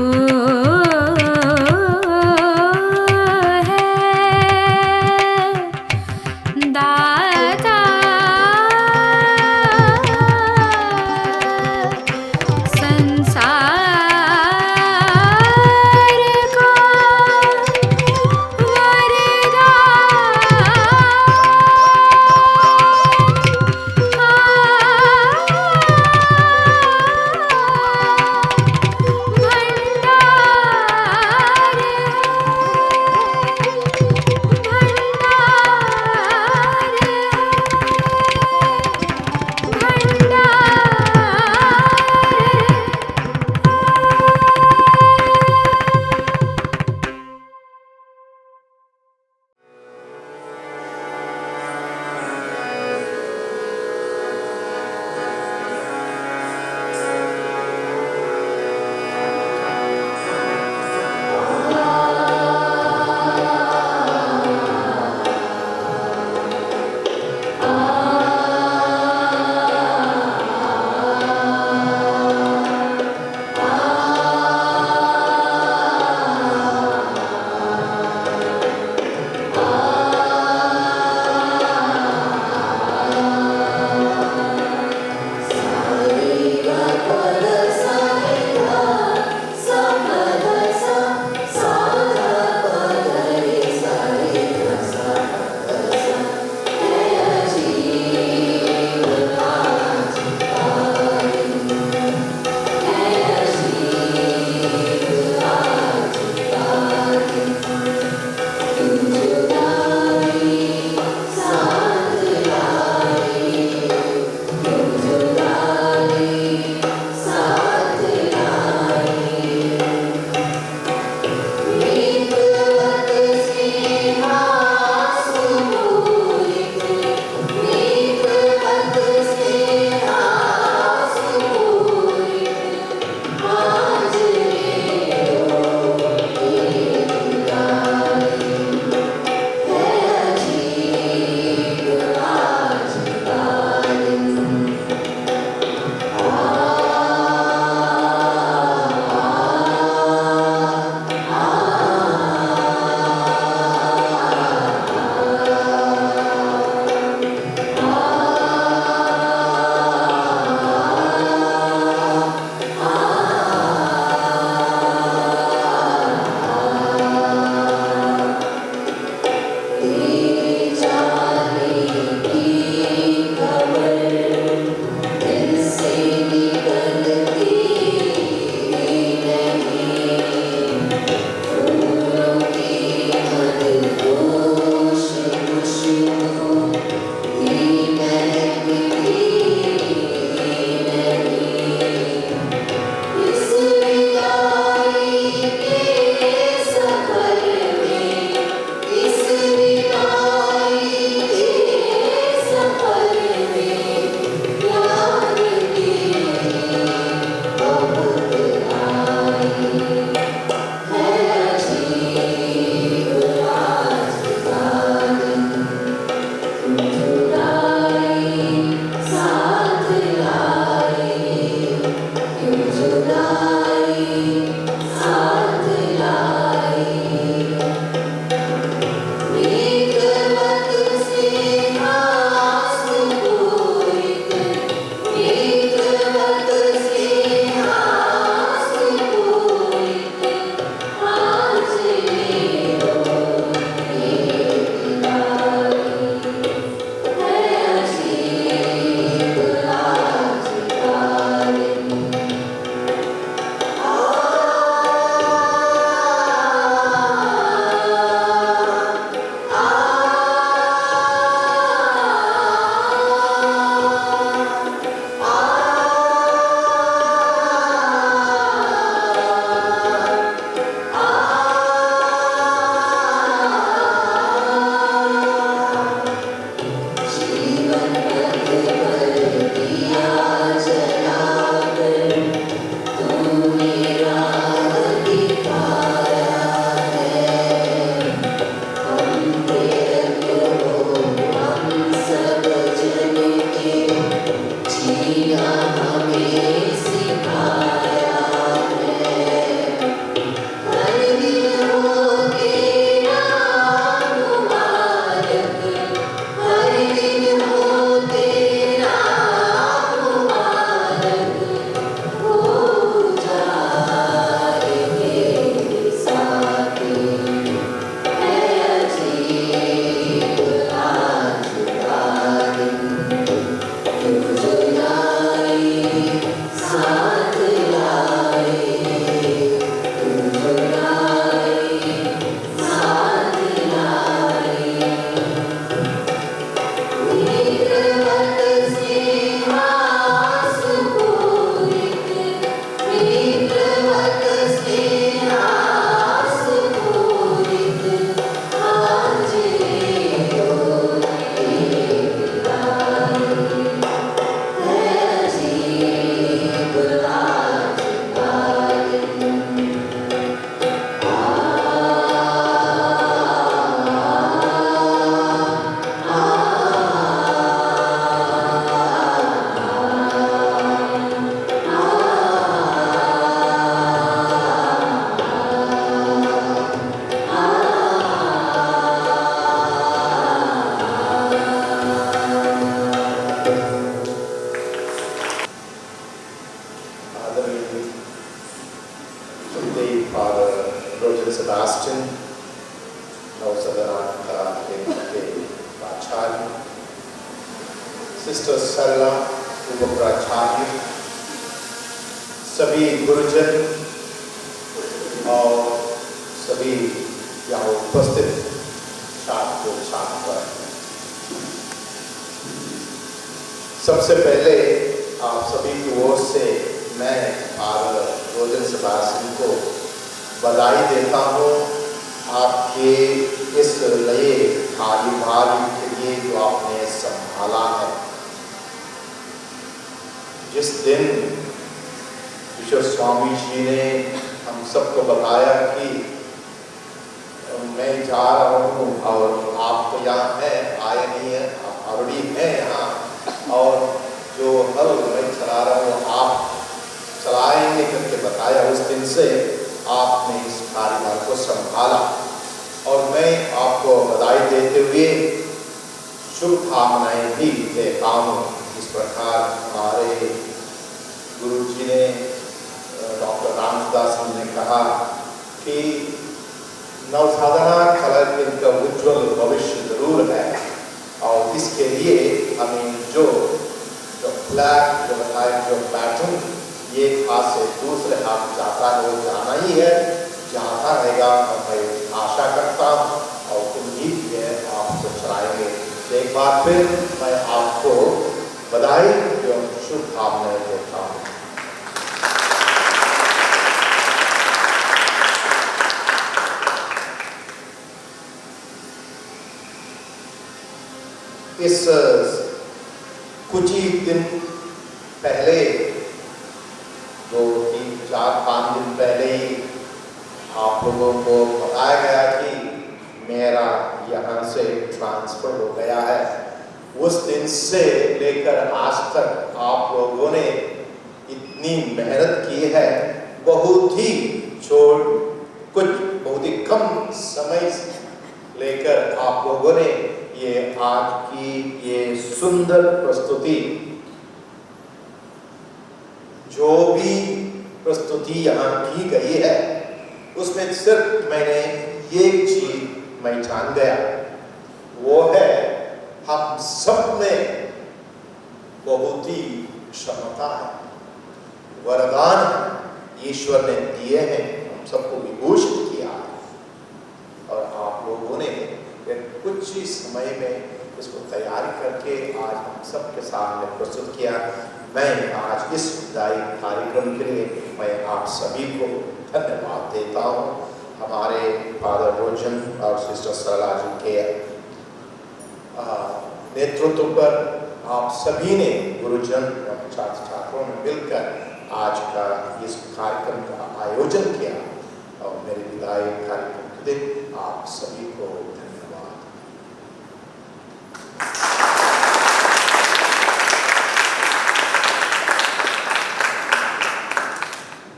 सिस्टर सरला उपप्राचार्य, सभी गुरुजन और सभी यहाँ उपस्थित छात्र छात्रा, सबसे पहले आप सभी की ओर से मैं फादर रोजन सेबास्टियन को बधाई देता हूँ आपके इस नए कार्यभार के लिए जो आपने संभाला है। जिस दिन विश्व स्वामी जी ने हम सबको बताया कि मैं जा रहा हूँ और आप तो यहाँ हैं, आए नहीं हैं, आप ऑलरेडी हैं यहाँ, और जो हल मैं चला रहा हूँ आप चलाएंगे करके बताया, उस दिन से आपने इस कार्यभार को संभाला और मैं आपको बधाई देते हुए शुभकामनाएं भी देता हूँ। इस प्रकार हमारे गुरु जी ने डॉक्टर रामदास जी ने कहा कि नवसाधना कलर इनका उज्जवल भविष्य जरूर है और इसके लिए हमें जो फ्लैग जो बताए जो पैटर्न ये हाथ से दूसरे हाथ जाता है वो जाना ही है, जाता रहेगा और मैं आशा करता हूँ और उम्मीद है आप चलाएंगे। एक बार फिर मैं आपको बधाई एवं शुभकामनाएं देता हूँ। इस कुछ ही दिन पहले, 2, 3, 4, 5 दिन पहले ही आप लोगों को बताया गया कि मेरा यहाँ से ट्रांसफर हो गया है। उस दिन से लेकर आज तक आप लोगों ने इतनी मेहनत की है, बहुत ही बहुत ही कम समय लेकर आप लोगों ने ये आज की ये सुंदर प्रस्तुति, जो भी प्रस्तुति यहाँ की गई है उसमें सिर्फ मैंने एक चीज मैं जान गया, वो है हम सब में बहुत ही क्षमता है, वरदान ईश्वर ने दिए हैं, हम सबको विभूषित किया है और आप लोगों ने कुछ ही समय में इसको तैयारी करके आज हम सबके सामने प्रस्तुत किया। मैं आज इस विदाई कार्यक्रम के लिए मैं आप सभी को धन्यवाद देता हूँ। हमारे फादर रोजन और सिस्टर सरला जी के नेतृत्व पर आप सभी ने गुरुजन और छात्र छात्रों ने मिलकर आज का इस कार्यक्रम का आयोजन किया और मेरे विदाई कार्यक्रम के दिन आप सभी को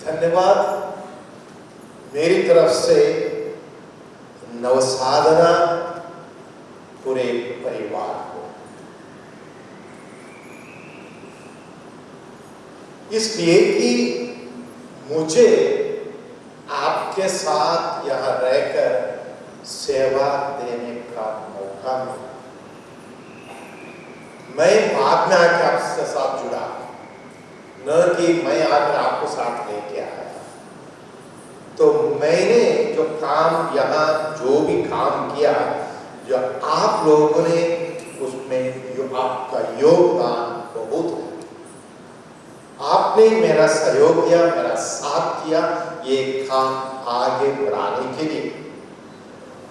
धन्यवाद। मेरी तरफ से नवसाधना पूरे परिवार को, इसलिए कि मुझे आपके साथ यहाँ रहकर सेवा देने का मौका मिला। मैं बाद में आकर आपके साथ जुड़ा, न कि मैं आकर आपको साथ लेके आया। तो मैंने जो काम यहाँ जो भी काम किया, जो आप लोगों ने उसमें जो आपका योगदान बहुत है, आपने मेरा सहयोग किया, मेरा साथ किया ये काम आगे बढ़ाने के लिए।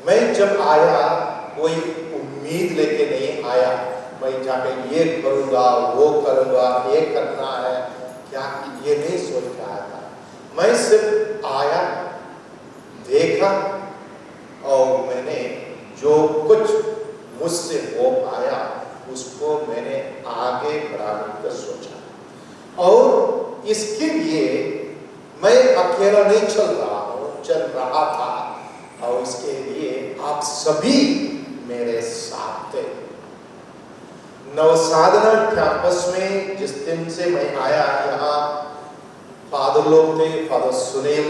मैं जब आया कोई उम्मीद लेके नहीं आया, मैं जाके ये करूँगा वो करूँगा ये करना है क्या, ये नहीं सोच के आया था। मैं सिर्फ आया, देखा और मैंने जो कुछ मुझसे हो पाया उसको मैंने आगे बढ़ाने का सोचा। और इसके लिए मैं अकेला नहीं चल रहा था और इसके लिए आप सभी मेरे साथ थे। नवसाधना कैंपस में जिस दिन से मैं आया, यहाँ फादर लोग थे, फादर सुनील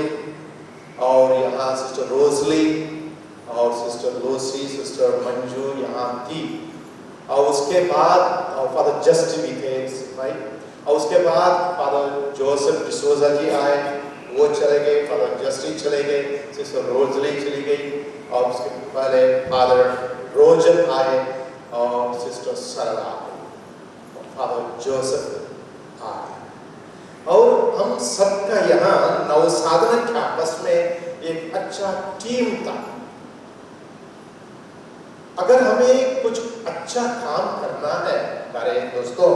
और यहाँ सिस्टर रोजली और सिस्टर लोसी, सिस्टर मंजू यहाँ थी। और उसके बाद फादर जस्ट भी थे, राइट। और उसके बाद फादर जोसेफ डिसोजा जी आए, वो चले गए, फादर जस्टिन चले गए, सिस्टर रोजली चली गई, और उसके पहले फादर रोजन आए और सिस्टर सरला आ गई, फादर जोसेफ आ गए। और हम सबका यहाँ नवसाधना कैंपस में एक अच्छा टीम था। अगर हमें कुछ अच्छा काम करना है प्यारे दोस्तों,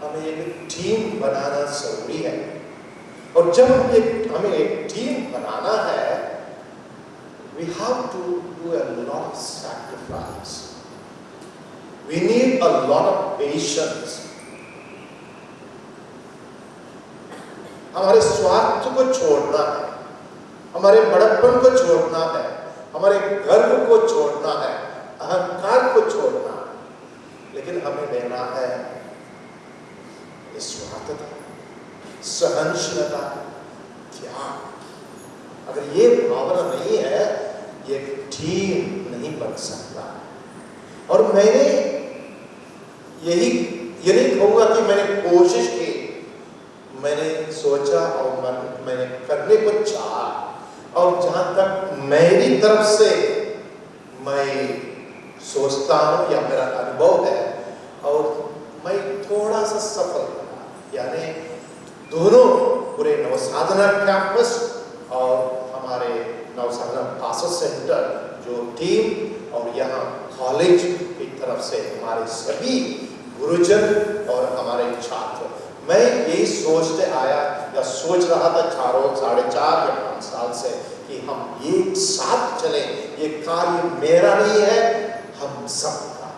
हमें एक टीम बनाना जरूरी है। और जब हमें एक टीम बनाना है, we have to do a lot of sacrifice. We need a lot of patience. हमारे स्वार्थ को छोड़ना है, हमारे बड़प्पन को छोड़ना है, हमारे गर्व को छोड़ना है, अहंकार को छोड़ना है, लेकिन हमें लेना है निस्वार्थता, सहनशीलता, त्याग। अगर ये भावना नहीं है, ये टीम नहीं बन सकता। और मैंने यही ये नहीं कहूँगा कि मैंने कोशिश की, मैंने सोचा और मैंने करने को चाहा, और जहाँ तक मेरी तरफ से मैं सोचता हूँ या मेरा अनुभव है, और मैं थोड़ा सा सफल रहा, यानी दोनों पूरे नवसाधना कैंपस और हमारे नवसाधना पास्टर सेंटर जो टीम, और यहाँ कॉलेज की तरफ से हमारे सभी गुरुजन और हमारे छात्र, मैं यही सोचते आया या सोच रहा था 4.5 या 5 साल से कि हम एक साथ चले। ये कार्य मेरा नहीं है, हम सबका।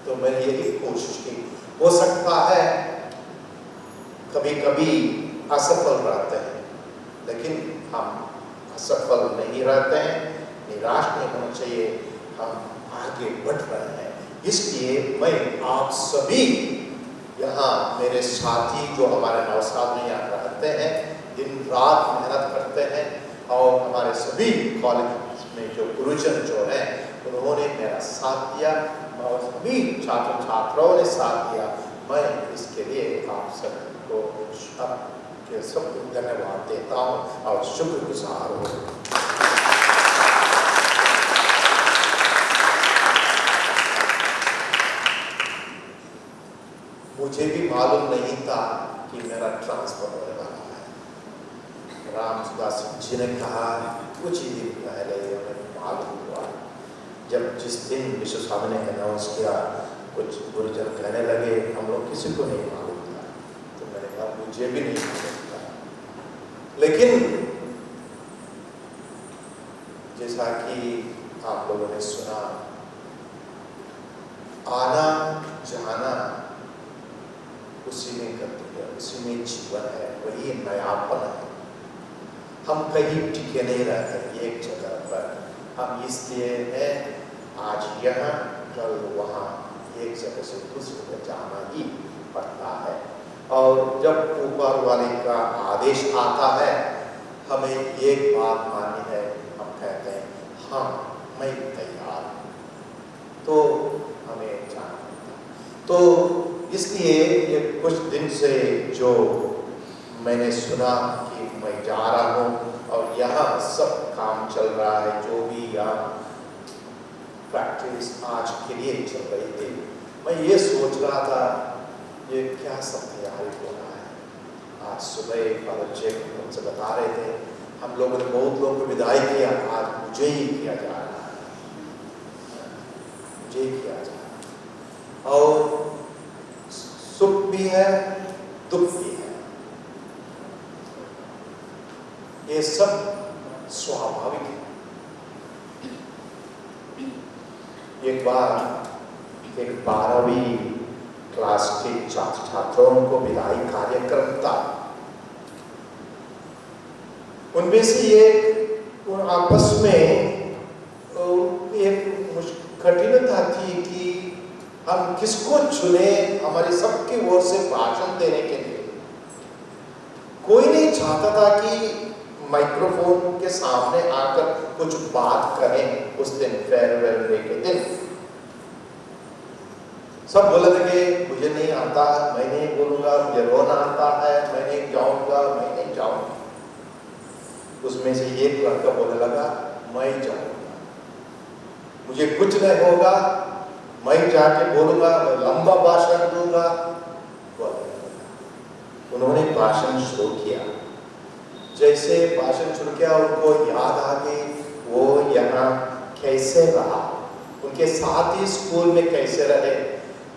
तो मैंने यही कोशिश की। हो सकता है कभी कभी असफल रहते हैं, लेकिन हम असफल नहीं रहते हैं, निराश नहीं होना चाहिए, हम आगे बढ़ रहे हैं। इसलिए मैं आप सभी यहाँ मेरे साथी जो हमारे नवसाध में यहाँ रहते हैं, दिन रात मेहनत करते हैं, और हमारे सभी कॉलेज में जो गुरुजन जो हैं उन्होंने मेरा साथ दिया, और सभी छात्र छात्राओं ने साथ दिया। मैं इसके लिए आप सबको सबको धन्यवाद देता हूँ और शुक्रगुजार हूँ। मुझे भी मालूम नहीं था कि मेरा ट्रांसफर होने वाला है। रामदास जी ने कहा कुछ ही दिन पहले हमें मालूम हुआ। जब जिस दिन विश्व स्वामी ने अनाउंस किया, कुछ गुरुजन कहने लगे हम लोग किसी को नहीं मालूम था। तो मैंने कहा मुझे भी नहीं मालूम था, लेकिन जैसा कि आप लोगों ने सुना, आना जाना उसी में गति है, उसी में जीवन है, वही नयापन है। हम कहीं टिके नहीं रहते एक जगह पर, हम इसलिए हैं आज यहाँ कल वहाँ, एक जगह से दूसरी जगह जाना ही पड़ता है। और जब ऊपर वाले का आदेश आता है, हमें एक बात माननी है, हम कहते हैं हाँ मैं तैयार हूँ, तो हमें जाना पड़ता। तो इसलिए ये कुछ दिन से जो मैंने सुना कि मैं जा रहा हूँ और यहाँ सब काम चल रहा है, जो भी यहाँ प्रैक्टिस आज के लिए चल रही थी, मैं ये सोच रहा था ये क्या सब तैयारी हो रहा है। आज सुबह फादर जैकब हमसे बता रहे थे, हम लोगों ने बहुत लोगों को विदाई किया, आज मुझे ही किया जा रहा है, मुझे ही किया जा रहा है। और सुख भी है, दुख भी है, ये सब स्वाभाविक है। एक बार एक 12वीं क्लास के छात्र छात्राओं को विदाई कार्यक्रम था। उनमें से एक आपस में एक कठिनता थी कि हम किसको चुने हमारी सबकी ओर से भाषण देने के लिए। कोई नहीं चाहता था कि माइक्रोफोन के सामने आकर कुछ बात करें उस दिन फेयरवेल डे के दिन। सब बोले लगे मुझे नहीं आता, मैं नहीं बोलूंगा, मुझे रोना आता है, मैं नहीं जाऊंगा, मैं नहीं जाऊंगा। उसमें से एक लड़का बोलने लगा मैं जाऊंगा, मुझे कुछ नहीं होगा, मैं जाके बोलूंगा, मैं लंबा भाषण दूंगा। उन्होंने भाषण शुरू किया। जैसे भाषण शुरू किया उनको याद आ गई वो यहाँ कैसे रहा, उनके साथी स्कूल में कैसे रहे,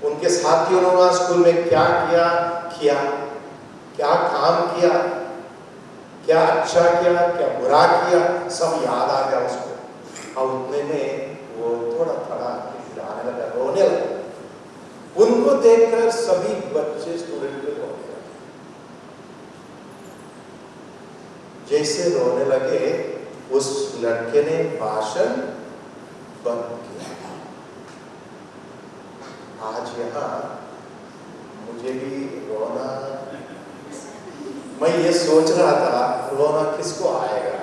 उनके साथियों ने स्कूल में क्या किया, क्या काम किया, क्या अच्छा किया, क्या बुरा किया, सब याद आ गया उसको। और उतने में वो थोड़ा आने लगा, रोने लगा। उनको देखकर सभी बच्चे स्टूडेंट भी रोने लगे। जैसे रोने लगे उस लड़के ने भाषण बंद किया। आज यहाँ मुझे भी रोना, मैं ये सोच रहा था रोना किसको आएगा।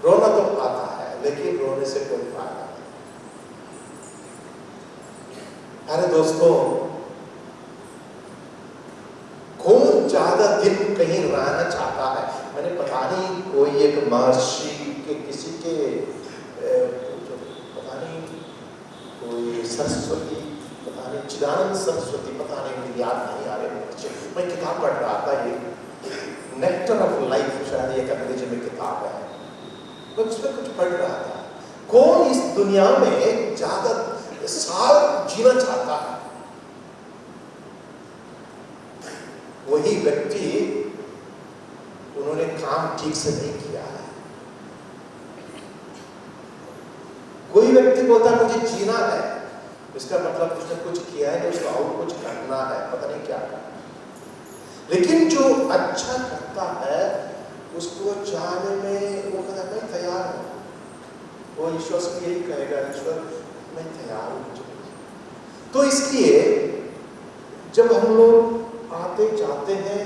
रोना तो आता है लेकिन रोने से कोई फायदा नहीं। अरे दोस्तों, कौन ज्यादा दिन कहीं रहना चाहता है? मैंने पता नहीं कोई एक महर्षि के किसी के पता नहीं कोई सरस्वती, पता नहीं चिदानंद सरस्वती, पता नहीं मुझे याद नहीं आ रहे। मैं किताब पढ़ रहा था, ये नेक्टर ऑफ लाइफ शायद एक अंग्रेजी में किताब है, मैं उसमें कुछ पढ़ रहा था। कौन इस दुनिया में ज्यादा साल जीना चाहता है? वही व्यक्ति उन्होंने काम ठीक से नहीं किया है। कोई व्यक्ति बोलता है मुझे जीना है, इसका मतलब उसने कुछ किया है, उसको और कुछ करना है, पता नहीं क्या करना। लेकिन जो अच्छा करता है उसको जाने में वो कहता है मैं तैयार हूँ। वो ईश्वर से यही कहेगा, ईश्वर मैं तैयार हूँ। तो इसलिए जब हम लोग आते जाते हैं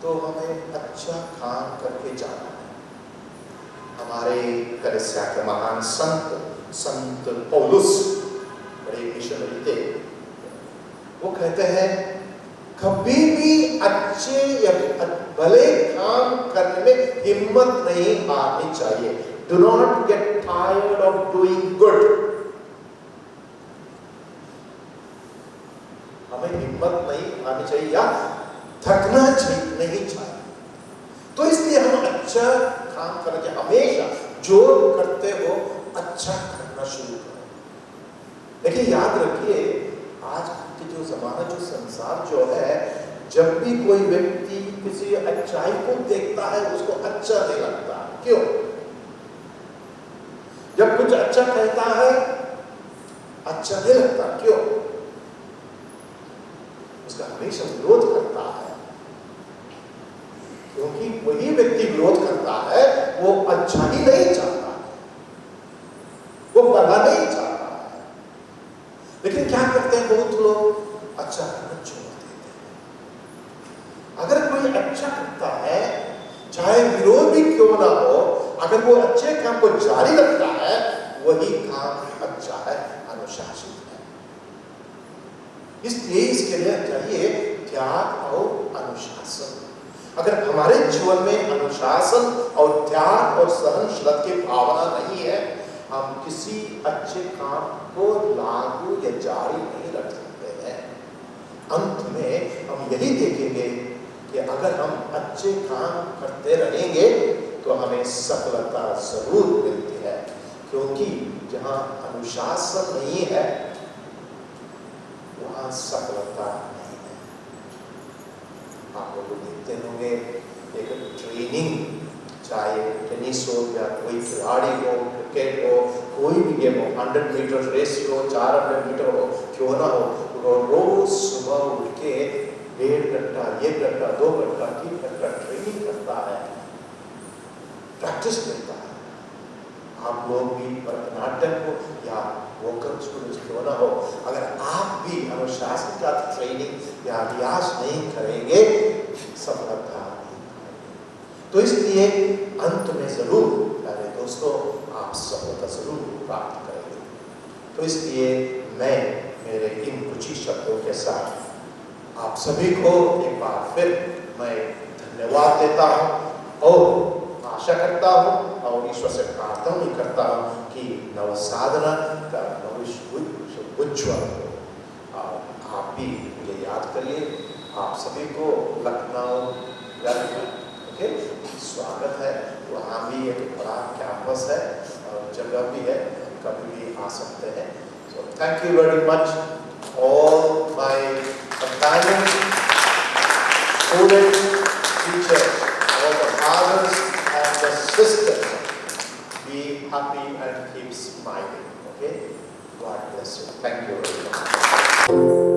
तो हमें अच्छा काम करके जाना है। हमारे कलीसिया के महान संत पौलुस, बड़े मिशनरी थे, वो कहते हैं कभी भी अच्छे या भले काम करने में हिम्मत नहीं हारनी चाहिए। Do not get tired of doing good. हमें हिम्मत नहीं हारनी चाहिए या थकना नहीं चाहिए। तो इसलिए हम अच्छा काम करके हमेशा जो करते हो अच्छा करना शुरू करो। लेकिन याद रखिए आज के जो जमाना, जो संसार जो है, जब भी कोई व्यक्ति किसी अच्छाई को देखता है उसको अच्छा नहीं लगता। क्यों? जब कुछ अच्छा कहता है अच्छा नहीं लगता। क्यों? उसका हमेशा विरोध करता है, क्योंकि वही व्यक्ति विरोध करता है वो अच्छा ही नहीं चाहता, वो भला नहीं चाहता है। लेकिन क्या करते हैं बहुत लोग? अच्छा करना छोड़ देते हैं। अगर कोई अच्छा करता है चाहे विरोध भी क्यों ना हो, अगर वो अच्छे काम को जारी रखता है वही काम अच्छा है, अनुशासित है। इसलिए इसके लिए चाहिए त्याग और अनुशासन। अगर हमारे जीवन में अनुशासन और त्याग और सहनशीलता की भावना नहीं है, हम किसी अच्छे काम को लागू या जारी नहीं रख सकते हैं। अंत में हम यही देखेंगे कि अगर हम अच्छे काम करते रहेंगे तो हमें सफलता जरूर मिलती है, क्योंकि जहाँ अनुशासन नहीं है वहाँ सफलता नहीं है। आप लोग देखते होंगे एक ट्रेनिंग, चाहे टेनिस हो या कोई खिलाड़ी हो, क्रिकेट हो, कोई भी गेम हो, 100 मीटर रेस हो, 400 मीटर हो, क्यों ना हो, रोज सुबह उठ के 1.5 घंटा, 1 घंटा, 2 घंटा, 3 घंटा ट्रेनिंग करता है, प्रैक्टिस करता है। आप लोग भी भरतनाट्यम हो या वोकल स्टूडेंट्स क्यों ना हो, अगर आप भी अनुशासन का ट्रेनिंग या अभ्यास नहीं करेंगे सफलता नहीं पाएंगे। तो इसलिए अंत में जरूर प्यारे दोस्तों आप सफलता जरूर प्राप्त करेंगे। तो इसलिए मैं मेरे इन कुछ ही शब्दों के साथ आप सभी को एक बार फिर मैं धन्यवाद देता हूँ और आशा करता हूँ और ईश्वर से प्रार्थना भी करता हूँ कि नव साधना का भविष्य उज्ज्वल हो। और आप भी मुझे याद करिए, आप सभी को लखनऊ ओके स्वागत है। वहाँ भी एक बड़ा कैंपस है और जगह भी है, कभी भी आ सकते हैं। So thank you very much all my companions, students, teachers, all the fathers and the sisters. Be happy and keep smiling. Okay? God bless you. Thank you very much.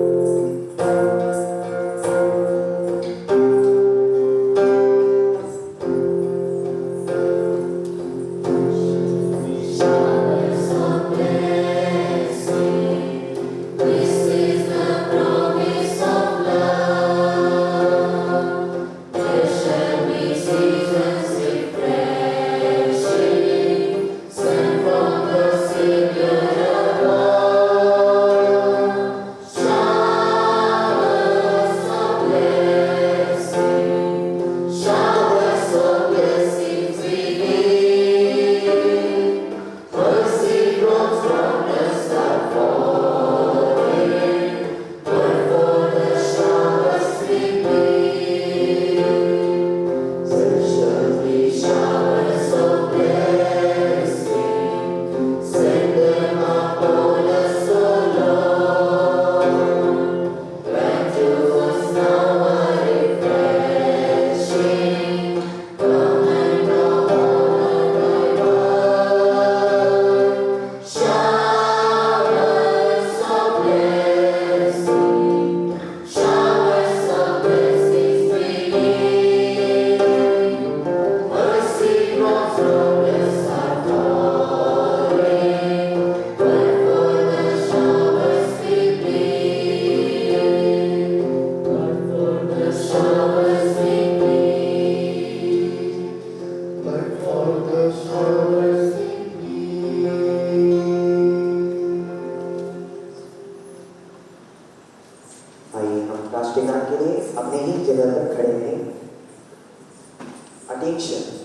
आइए हम राष्ट्रीय गान के लिए अपने ही जगह पर खड़े हैं। अटेंशन।